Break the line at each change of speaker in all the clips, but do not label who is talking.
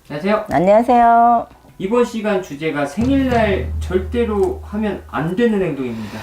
안녕하세요.
안녕하세요.
이번 시간 주제가 생일날 절대로 하면 안 되는 행동입니다.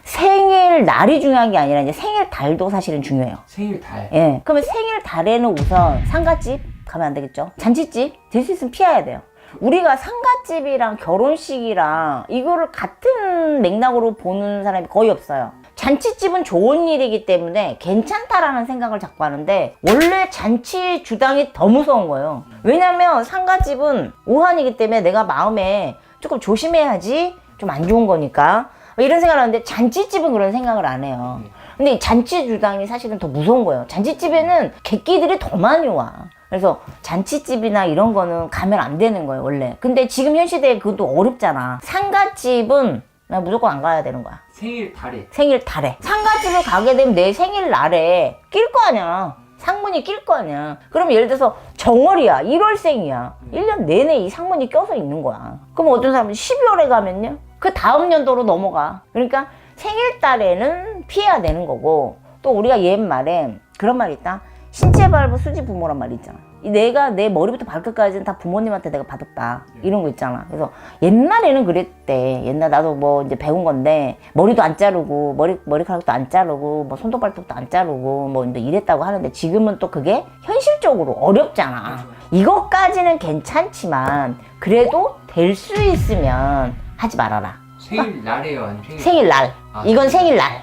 생일 날이 중요한 게 아니라 이제 생일 달도 사실은 중요해요.
생일달.
예. 그러면 생일 달에는 우선 상갓집 가면 안 되겠죠? 잔치집 될 수 있으면 피해야 돼요. 우리가 상갓집이랑 결혼식이랑 이거를 같은 맥락으로 보는 사람이 거의 없어요. 잔치집은 좋은 일이기 때문에 괜찮다라는 생각을 자꾸 하는데 원래 잔치 주당이 더 무서운 거예요. 왜냐면 상갓집은 오한이기 때문에 내가 마음에 조금 조심해야지 좀 안 좋은 거니까 이런 생각을 하는데 잔치집은 그런 생각을 안 해요. 근데 잔치 주당이 사실은 더 무서운 거예요. 잔치집에는 객기들이 더 많이 와. 그래서 잔치집이나 이런 거는 가면 안 되는 거예요, 원래. 근데 지금 현 시대에 그것도 어렵잖아. 상갓집은 나 무조건 안 가야 되는 거야.
생일달에.
생일 달에. 상갓집을 가게 되면 내 생일 날에 낄 거 아니야. 상문이 낄 거 아니야. 그럼 예를 들어서 정월이야. 1월생이야. 1년 내내 이 상문이 껴서 있는 거야. 그럼 어떤 사람은 12월에 가면요? 그 다음 연도로 넘어가. 그러니까 생일 달에는 피해야 되는 거고, 또 우리가 옛말에 그런 말이 있다. 신체 발부 수지 부모란 말이 있잖아. 내가 내 머리부터 발끝까지는 다 부모님한테 내가 받았다. 이런 거 있잖아. 그래서 옛날에는 그랬대. 옛날 나도 뭐 이제 배운 건데 머리도 안 자르고 머리카락도 안 자르고 뭐 손도 발톱도 안 자르고 뭐 이제 이랬다고 하는데 지금은 또 그게 현실적으로 어렵잖아. 이것까지는 괜찮지만 그래도 될 수 있으면 하지 말아라.
생일날에요, 아니면
생일날. 이건 생일날.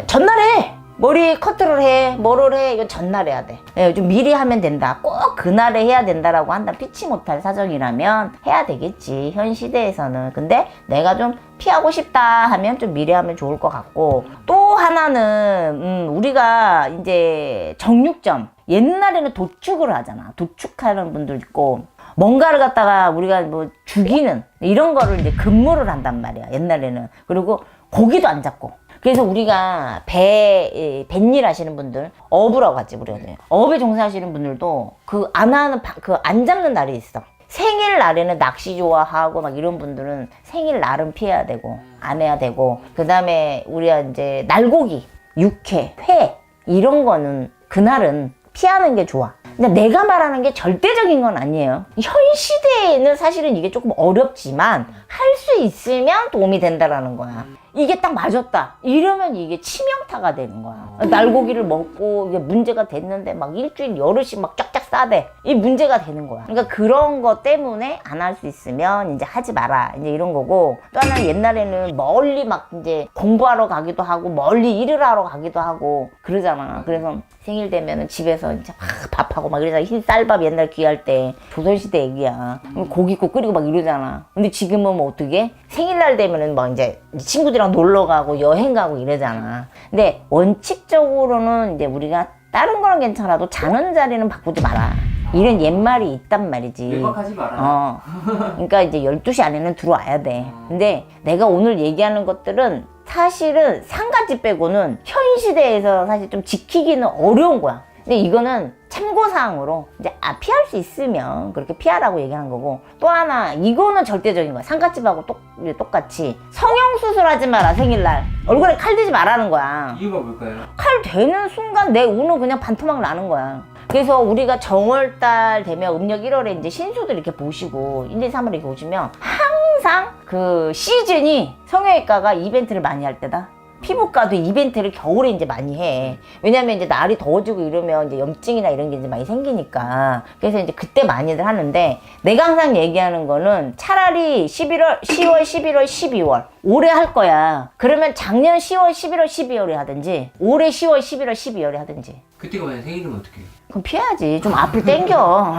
전날에 머리 커트를 해, 뭐를 해, 이건 전날 해야 돼. 예, 좀 미리 하면 된다. 꼭 그날에 해야 된다라고 한다. 피치 못할 사정이라면 해야 되겠지. 현 시대에서는. 근데 내가 좀 피하고 싶다 하면 좀 미리 하면 좋을 것 같고. 또 하나는, 우리가 이제 정육점. 옛날에는 도축을 하잖아. 도축하는 분들 있고. 뭔가를 갖다가 우리가 뭐 죽이는 이런 거를 이제 근무를 한단 말이야. 옛날에는. 그리고 고기도 안 잡고. 그래서 우리가 뱃일 하시는 분들, 어부라고 하지, 우리가. 어업에 종사하시는 분들도 안 잡는 날이 있어. 생일날에는 낚시 좋아하고 막 이런 분들은 생일날은 피해야 되고, 안 해야 되고, 그 다음에 우리가 이제 날고기, 육회, 회, 이런 거는 그날은 피하는 게 좋아. 근데 내가 말하는 게 절대적인 건 아니에요. 현 시대에는 사실은 이게 조금 어렵지만 할 수 있으면 도움이 된다라는 거야. 이게 딱 맞았다. 이러면 이게 치명타가 되는 거야. 날고기를 먹고 이게 문제가 됐는데 막 일주일 열흘씩 막 쫙쫙 싸대. 이 문제가 되는 거야. 그러니까 그런 거 때문에 안 할 수 있으면 이제 하지 마라. 이제 이런 거고. 또 하나는 옛날에는 멀리 막 이제 공부하러 가기도 하고 멀리 일을 하러 가기도 하고 그러잖아. 그래서 생일 되면은 집에서 이제 막 밥하고 막 이러잖아. 흰 쌀밥 옛날 귀할 때 조선시대 얘기야. 고깃국 끓이고 막 이러잖아. 근데 지금은 뭐 어떻게? 생일날 되면은 막 이제 친구들이랑 놀러 가고 여행 가고 이러잖아. 근데 원칙적으로는 이제 우리가 다른 거는 괜찮아도 자는 자리는 바꾸지 마라. 이런 옛말이 있단 말이지.
외박하지 마라.
그러니까 이제 12시 안에는 들어와야 돼. 근데 내가 오늘 얘기하는 것들은 사실은 상갓집 빼고는 현 시대에서 사실 좀 지키기는 어려운 거야. 근데 이거는 참고사항으로 이제 피할 수 있으면 그렇게 피하라고 얘기하는 거고. 또 하나 이거는 절대적인 거야. 상갓집하고 똑같이 성형수술 하지 마라. 생일날 얼굴에 칼 대지 말라는 거야.
이유가 뭘까요?
칼 대는 순간 내 운은 그냥 반토막 나는 거야. 그래서 우리가 정월달 되면 음력 1월에 이제 신수들 이렇게 보시고 1, 2, 3월 이렇게 오시면 항상 그 시즌이 성형외과가 이벤트를 많이 할 때다. 피부과도 이벤트를 겨울에 이제 많이 해. 왜냐면 이제 날이 더워지고 이러면 이제 염증이나 이런 게 이제 많이 생기니까. 그래서 이제 그때 많이들 하는데 내가 항상 얘기하는 거는 차라리 10월, 11월, 12월 올해 할 거야. 그러면 작년 10월, 11월, 12월에 하든지 올해 10월, 11월, 12월에 하든지.
그때가 만약 생일이면 어떡해?
그럼 피해야지. 좀 앞을 땡겨.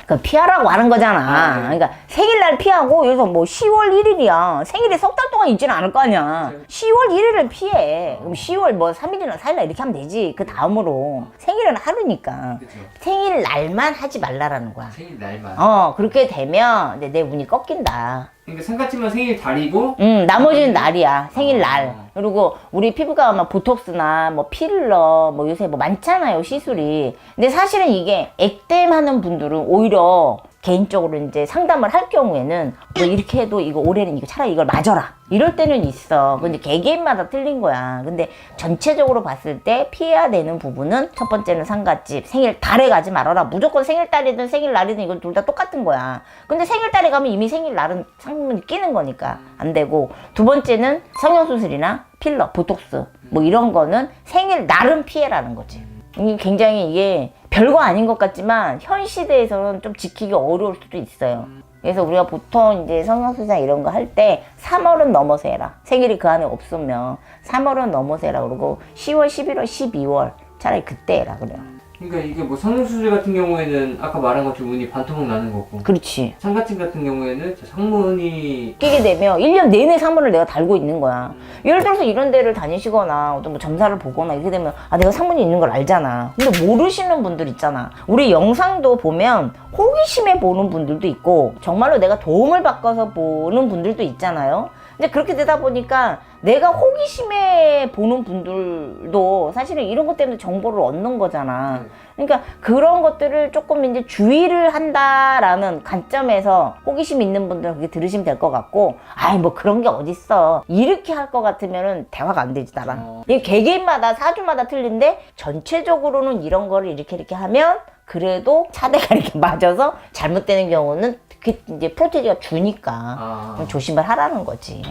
그 피하라고 하는 거잖아. 그러니까 생일날 피하고 여기서 뭐 10월 1일이야. 생일이 석 달 동안 있지는 않을 거 아니야. 10월 1일을 피해. 그럼 10월 뭐 3일이나 4일날 이렇게 하면 되지. 그 다음으로. 생일은 하루니까.
그쵸.
생일날만 하지 말라라는 거야.
생일날만.
그렇게 되면 이제 내 운이 꺾인다.
그러니까 상갓집만 생일달이고.
나머지는 날이야. 생일날. 그리고 우리 피부과 가면 보톡스나 뭐 필러 뭐 요새 뭐 많잖아요. 시술이. 근데 사실은 이게 액땜 하는 분들은 오히려 개인적으로 이제 상담을 할 경우에는 너 이렇게 해도 이거 올해는 이거 차라리 이걸 맞아라 이럴 때는 있어. 근데 개개인마다 틀린 거야. 근데 전체적으로 봤을 때 피해야 되는 부분은 첫 번째는 상갓집, 생일 달에 가지 말아라. 무조건 생일달이든 생일날이든 이건 둘 다 똑같은 거야. 근데 생일달에 가면 이미 생일날은 상문이 끼는 거니까 안 되고, 두 번째는 성형수술이나 필러, 보톡스 뭐 이런 거는 생일날은 피해라는 거지. 이게 굉장히 이게 별거 아닌 것 같지만 현 시대에서는 좀 지키기 어려울 수도 있어요. 그래서 우리가 보통 이제 성형수술 이런 거 할 때 3월은 넘어서 해라. 생일이 그 안에 없으면 3월은 넘어서 해라. 그러고 10월, 11월, 12월 차라리 그때 해라 그래요.
그러니까 이게 뭐 성형수술 같은 경우에는 아까 말한 것처럼 운이 반토막 나는 거고,
그렇지.
상갓집 같은 경우에는 상문이
끼게 되면 1년 내내 상문을 내가 달고 있는 거야. 예를 들어서 이런 데를 다니시거나 어떤 뭐 점사를 보거나 이렇게 되면 아 내가 상문이 있는 걸 알잖아. 근데 모르시는 분들 있잖아. 우리 영상도 보면 호기심에 보는 분들도 있고 정말로 내가 도움을 받아서 보는 분들도 있잖아요. 근데 그렇게 되다 보니까 내가 호기심에 보는 분들도 사실은 이런 것 때문에 정보를 얻는 거잖아. 그러니까 그런 것들을 조금 이제 주의를 한다라는 관점에서 호기심 있는 분들은 그렇게 들으시면 될 것 같고, 아이 뭐 그런 게 어딨어 이렇게 할 것 같으면은 대화가 안 되지 나랑. 이게 개개인마다 사주마다 틀린데 전체적으로는 이런 거를 이렇게 하면 그래도 차대가 이렇게 맞아서 잘못되는 경우는 그 이제 프로테지가 주니까 조심을 하라는 거지.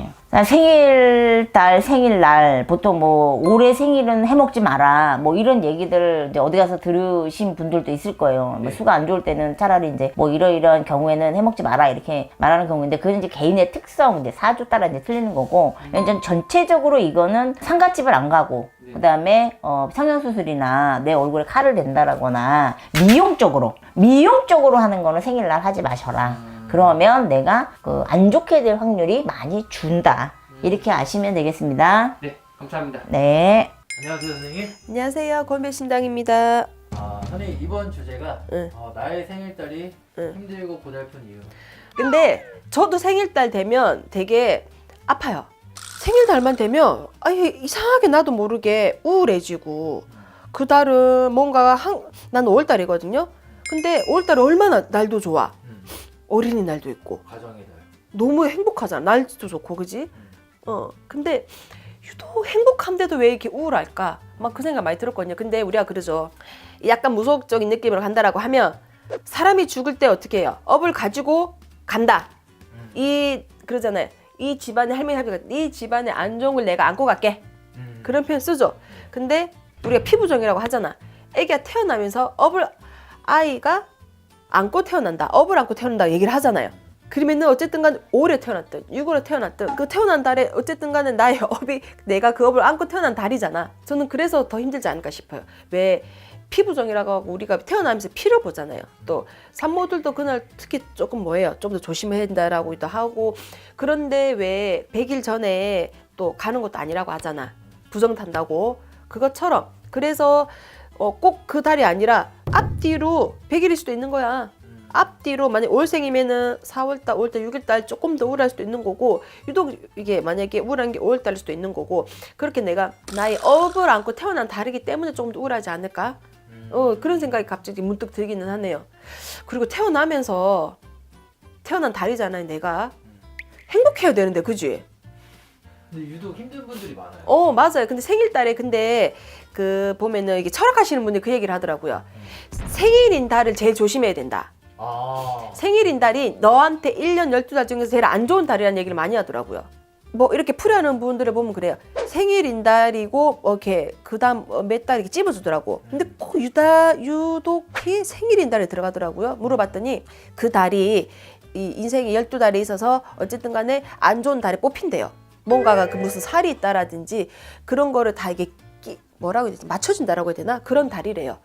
생일달, 생일날 보통 뭐 올해 생일은 해먹지 마라 뭐 이런 얘기들 이제 어디 가서 들으신 분들도 있을 거예요. 뭐 수가 안 좋을 때는 차라리 이제 뭐 이러이러한 경우에는 해먹지 마라 이렇게 말하는 경우인데, 그건 이제 개인의 특성, 이제 사주 따라 이제 틀리는 거고, 완전 전체적으로 이거는 상갓집을 안 가고 그 다음에 성형수술이나 내 얼굴에 칼을 댄다라거나 미용적으로 하는 거는 생일날 하지 마셔라. 그러면 내가 그 안 좋게 될 확률이 많이 준다. 이렇게 아시면 되겠습니다.
네, 감사합니다.
네.
안녕하세요 선생님.
안녕하세요. 권배신당입니다.
선생님 이번 주제가
응.
나의 생일달이
응.
힘들고 고달픈 이유.
근데 저도 생일달 되면 되게 아파요. 생일달만 되면 이상하게 나도 모르게 우울해지고, 그 달은 뭔가 난 5월달이거든요. 근데 5월달은 얼마나 날도 좋아. 어린이날도 있고
가정의 달.
너무 행복하잖아. 날도 좋고 그지? 근데 유독 행복한데도 왜 이렇게 우울할까? 막 그 생각 많이 들었거든요. 근데 우리가 그러죠. 약간 무속적인 느낌으로 간다라고 하면 사람이 죽을 때 어떻게 해요? 업을 가지고 간다. 그러잖아요. 이 집안의 할머니가 이 집안의 안 좋은 걸 내가 안고 갈게. 그런 표현 쓰죠. 근데 우리가 피부정이라고 하잖아. 애기가 태어나면서 아이가 안고 태어난다. 업을 안고 태어난다 얘기를 하잖아요. 그러면은 어쨌든 간에 5월에 태어났든 6월에 태어났든 그 태어난 달에 어쨌든 간에 나의 업이 내가 그 업을 안고 태어난 달이잖아. 저는 그래서 더 힘들지 않을까 싶어요. 왜 피부정이라고 하고 우리가 태어나면서 피를 보잖아요. 또 산모들도 그날 특히 조금 좀 더 조심해야 된다라고도 하고, 그런데 왜 100일 전에 또 가는 것도 아니라고 하잖아. 부정 탄다고. 그것처럼 그래서 꼭 그 달이 아니라 앞뒤로 100일일 수도 있는 거야. 앞뒤로 만약 올생이면은 4월달, 5월달, 6월달 조금 더 우울할 수도 있는 거고, 유독 이게 만약에 우울한 게 5월달일 수도 있는 거고, 그렇게 내가 나의 업을 안고 태어난 달이기 때문에 조금 더 우울하지 않을까? 그런 생각이 갑자기 문득 들기는 하네요. 그리고 태어나면서 태어난 달이잖아요. 내가 행복해야 되는데, 그지?
근데 유독 힘든 분들이 많아요.
맞아요. 근데 생일달에 그 보면은 이게 철학하시는 분들이 그 얘기를 하더라고요. 생일인 달을 제일 조심해야 된다. 생일인 달이 너한테 1년 12달 중에서 제일 안 좋은 달이라는 얘기를 많이 하더라고요. 뭐 이렇게 풀이하는 분들을 보면 그래요. 생일인 달이고 이렇게 그다음 몇 달 이렇게 찝어주더라고. 근데 꼭 유독히 생일인 달에 들어가더라고요. 물어봤더니 그 달이 이 인생의 12달에 있어서 어쨌든 간에 안 좋은 달에 뽑힌대요. 뭔가가 그 무슨 살이 있다라든지 그런 거를 다 이게 뭐라고 해야 되지? 맞춰준다라고 해야 되나? 그런 달이래요.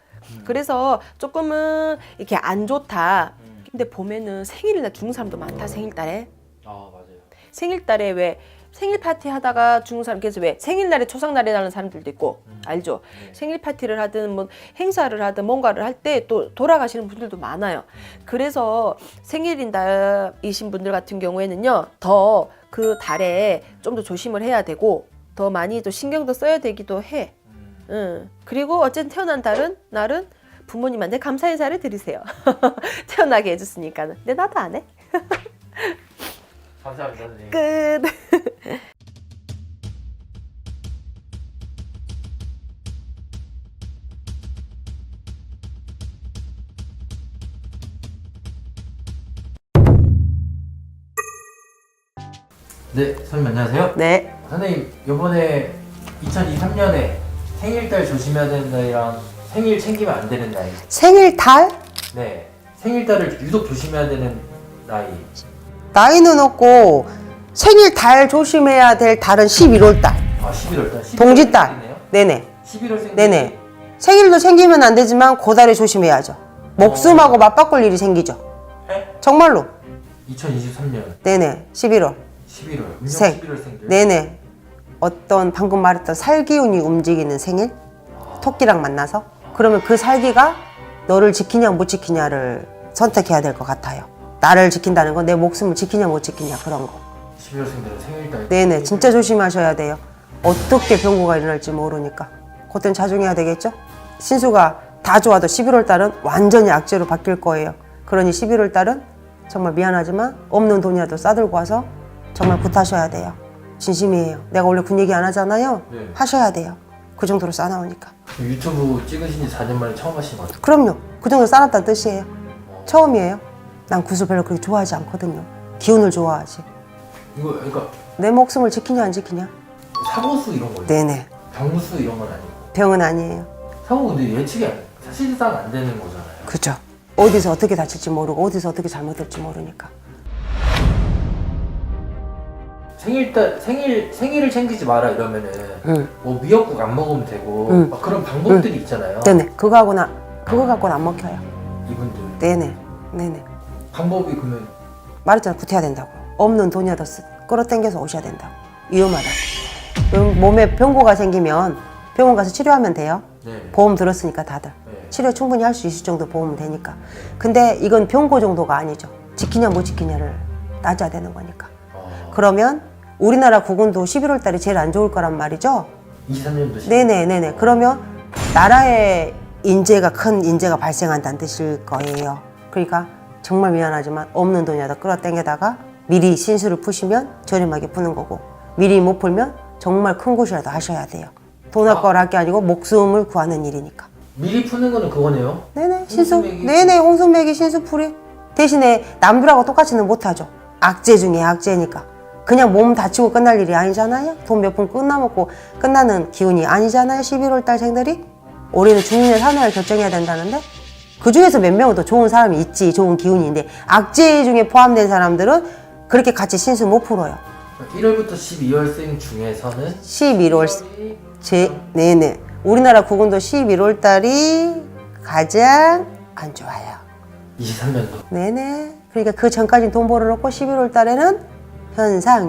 그래서 조금은 이렇게 안 좋다. 근데 보면은 생일날 죽는 사람도 많다. 생일달에.
맞아요.
생일달에 왜 생일 파티 하다가 죽는 사람, 그래서 왜 생일날에 초상날에 나는 사람들도 있고 알죠? 생일 파티를 하든 뭐 행사를 하든 뭔가를 할 때 또 돌아가시는 분들도 많아요. 그래서 생일인 달이신 분들 같은 경우에는요, 더 그 달에 좀 더 조심을 해야 되고 더 많이 또 신경도 써야 되기도 해. 그리고 어쨌든 태어난 날은 부모님한테 감사 인사를 드리세요. 태어나게 해줬으니까는. 근데 나도 안 해.
감사합니다, 선생님.
끝.
네, 선생님 안녕하세요.
네.
선생님, 요번에 2023년에 생일달 조심해야 되는 날이랑 생일 챙기면 안 되는 나이.
생일 달?
네, 생일달을 유독 조심해야 되는 나이.
나이는 없고 생일 달 조심해야 될 달은 11월 달.
아, 11월 달.
동짓달. 네네.
11월 생일.
네네. 생일도 챙기면 안 되지만 그 달에 조심해야죠. 목숨하고 맞바꿀 일이 생기죠.
해?
정말로.
2023년
네네. 11월.
11월. 운명
생.
11월 생일.
네네. 어떤 방금 말했던 살기운이 움직이는 생일? 토끼랑 만나서? 그러면 그 살기가 너를 지키냐 못 지키냐를 선택해야 될 것 같아요. 나를 지킨다는 건 내 목숨을 지키냐 못 지키냐 그런 거.
11월 생일은 생일달.
네네. 진짜 조심하셔야 돼요. 어떻게 병고가 일어날지 모르니까. 그땐 자중해야 되겠죠? 신수가 다 좋아도 11월 달은 완전히 악재로 바뀔 거예요. 그러니 11월 달은 정말 미안하지만 없는 돈이라도 싸들고 와서 정말 굿하셔야 돼요. 진심이에요. 내가 원래 군 얘기 안 하잖아요.
네.
하셔야 돼요. 그 정도로 싸나오니까.
유튜브 찍으신 지 4년 만에 처음 하신 것 같아요.
그럼요. 그 정도로 싸놨다는 뜻이에요. 처음이에요. 난 굿을 별로 그렇게 좋아하지 않거든요. 기운을 좋아하지.
이거 그러니까
내 목숨을 지키냐 안 지키냐?
사고수 이런 거예요.
네네.
병수 이런 건 아니고.
병은 아니에요.
사고 근데 예측이 사실상 안 되는 거잖아요.
그죠. 어디서 어떻게 다칠지 모르고 어디서 어떻게 잘못될지 모르니까.
생일을 챙기지 마라 이러면은
응.
뭐 미역국 안 먹으면 되고
응.
막 그런 방법들이 있잖아요.
네네. 그거 갖고는 안 먹혀요.
이분들
네네. 네네.
방법이 그러면
말했잖아. 구태야 된다고. 없는 돈이라도 끌어당겨서 오셔야 된다고. 위험하다고. 그럼 몸에 병고가 생기면 병원 가서 치료하면 돼요.
네.
보험 들었으니까 다들.
네.
치료 충분히 할 수 있을 정도 보험은 되니까. 근데 이건 병고 정도가 아니죠. 지키냐 못 지키냐를 따져야 되는 거니까. 그러면 우리나라 국운도 11월 달이 제일 안 좋을 거란 말이죠.
23년도
네네네네. 그러면 나라에 큰 인재가 발생한다는 뜻일 거예요. 그러니까 정말 미안하지만 없는 돈이라도 끌어당겨다가 미리 신수를 푸시면 저렴하게 푸는 거고 미리 못 풀면 정말 큰 곳이라도 하셔야 돼요. 돈 아까울 할 게 아니고 목숨을 구하는 일이니까.
미리 푸는 거는 그거네요.
네네 신수.
홍수매기.
네네 홍수매기 신수풀이. 대신에 남들하고 똑같이는 못하죠. 악재 중에 악재니까. 그냥 몸 다치고 끝날 일이 아니잖아요. 돈 몇 푼 끝나먹고 끝나는 기운이 아니잖아요. 11월 달 생들이. 올해는 중년에 사느라 결정해야 된다는데 그 중에서 몇 명은 또 좋은 사람이 있지. 좋은 기운인데 악재 중에 포함된 사람들은 그렇게 같이 신수 못 풀어요.
1월부터 12월생 중에서는
11월 네네. 우리나라 국운도 11월 달이 가장 안 좋아요.
23년도
네네. 그러니까 그 전까지는 돈 벌어놓고 11월 달에는 현상